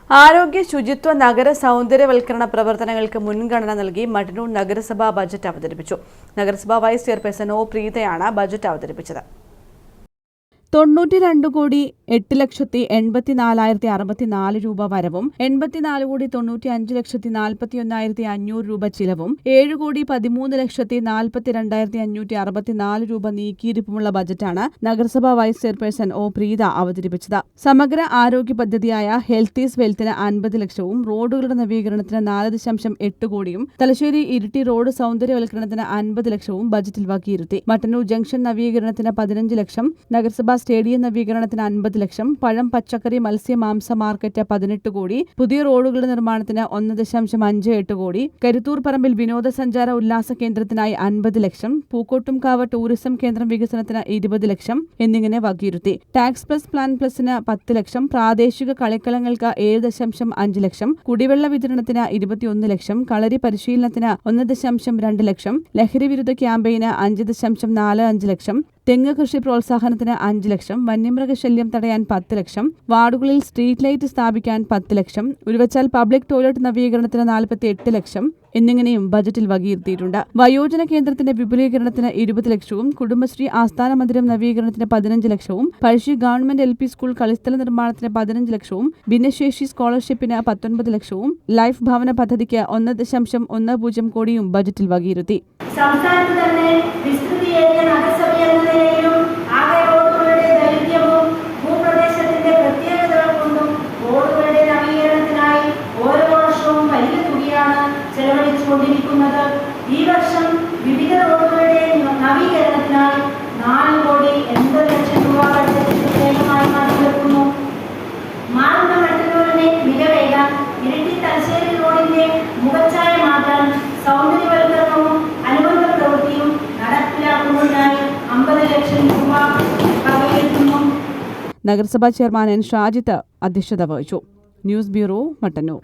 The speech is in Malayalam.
ആരോഗ്യ ശുചിത്വ നഗര സൗന്ദര്യവൽക്കരണ പ്രവർത്തനങ്ങൾക്ക് മുൻഗണന നൽകി മട്ടന്നൂർ നഗരസഭ ബജറ്റ് അവതരിപ്പിച്ചു. നഗരസഭ വൈസ് ചെയർപേഴ്സൺ ഒ പ്രീതയാണ് ബജറ്റ് അവതരിപ്പിച്ചത്. 92,08,84,064 രൂപ വരവും 84,95,41,500 രൂപ ചിലവും 7,13,42,564 രൂപ നീക്കിയിരിപ്പുമുള്ള ബജറ്റാണ് നഗരസഭാ വൈസ് ചെയർപേഴ്സൺ ഒ പ്രീത അവതരിപ്പിച്ചത്. സമഗ്ര ആരോഗ്യ പദ്ധതിയായ ഹെൽത്ത് ഈസ് വെൽത്തിന് 50 ലക്ഷവും റോഡുകളുടെ നവീകരണത്തിന് 4.8 കോടിയും തലശ്ശേരി ഇരിട്ടി റോഡ് സൗന്ദര്യവൽക്കരണത്തിന് 50 ലക്ഷവും ബജറ്റിൽ വകയിരുത്തി. മട്ടന്നൂർ ജംഗ്ഷൻ നവീകരണത്തിന് 15 ലക്ഷം, നഗരസഭാ സ്റ്റേഡിയം നവീകരണത്തിന് 50 ലക്ഷം, പഴം പച്ചക്കറി മത്സ്യ മാംസ മാർക്കറ്റ് 18 കോടി, പുതിയ റോഡുകളുടെ നിർമ്മാണത്തിന് 1.58 കോടി, കരുത്തൂർ പറമ്പിൽ വിനോദസഞ്ചാര ഉല്ലാസ കേന്ദ്രത്തിനായി 50 ലക്ഷം, പൂക്കോട്ടുംകാവ് ടൂറിസം കേന്ദ്രം വികസനത്തിന് 20 ലക്ഷം എന്നിങ്ങനെ വകയിരുത്തി. ടാക്സ് പ്ലസ് പ്ലാൻ പ്ലസിന് 10 ലക്ഷം, പ്രാദേശിക കളിക്കളങ്ങൾക്ക് 7.5 ലക്ഷം, കുടിവെള്ള വിതരണത്തിന് 21 ലക്ഷം, കളരി പരിശീലനത്തിന് 1.2 ലക്ഷം, ലഹരി വിരുദ്ധ ക്യാമ്പയിന് 5.45 ലക്ഷം, തെങ്ങ് കൃഷി പ്രോത്സാഹനത്തിന് 5 ലക്ഷം, വന്യമൃഗശല്യം തടയാൻ 10 ലക്ഷം, വാർഡുകളിൽ സ്ട്രീറ്റ് ലൈറ്റ് സ്ഥാപിക്കാൻ 10 ലക്ഷം, ഉരുവച്ചാൽ പബ്ലിക് ടോയ്ലറ്റ് നവീകരണത്തിന് 48 ലക്ഷം എന്നിങ്ങനെയും ബജറ്റിൽ വകയിരുത്തിയിട്ടുണ്ട്. വയോജന കേന്ദ്രത്തിന്റെ വിപുലീകരണത്തിന് 20 ലക്ഷവും, കുടുംബശ്രീ ആസ്ഥാന മന്ദിരം നവീകരണത്തിന് 15 ലക്ഷവും, പഴശ്ശി ഗവൺമെന്റ് LP സ്കൂൾ കളിസ്ഥല നിർമ്മാണത്തിന് 15 ലക്ഷവും, ഭിന്നശേഷി സ്കോളർഷിപ്പിന് 19 ലക്ഷവും, ലൈഫ് ഭവന പദ്ധതിക്ക് 1.10 കോടിയും ബജറ്റിൽ വകയിരുത്തി. സംസ്ഥാനത്ത് തന്നെ വിസ്തൃതിയേറിയ നഗരസഭയെന്ന നിലയിലും ആകെ റോഡുകളുടെ ദൈർഘ്യവും ഭൂപ്രദേശത്തിന്റെ പ്രത്യേകതകൾ കൊണ്ടും റോഡുകളുടെ നവീകരണത്തിനായി ഓരോ വർഷവും വലിയ തുകയാണ് ചെലവഴിച്ചുകൊണ്ടിരിക്കുന്നത്. ഈ വർഷം വിവിധ റോഡുകളുടെ നവീകരണത്തിനായി 4,80,00,000 രൂപ ബഡ്ജറ്റിൽ പ്രത്യേകമായി മാറ്റിവെക്കുന്നു. മാറുന്ന മട്ടന്നൂരിനെ മികവേകാൻ ഇരിട്ടി തലശ്ശേരി റോഡിന്റെ മുഖച്ഛായ മാറ്റാൻ സൗന്ദര്യവൽക്കരണവും അനുബന്ധ പ്രവൃത്തിയും നടപ്പിലാക്കുന്നതിനായി 50 ലക്ഷം രൂപ വകയിരുത്തുന്നു. നഗരസഭാ ചെയർമാൻ എൻ ഷാജിത്ത് അധ്യക്ഷത വഹിച്ചു. News bureau, Mattannur.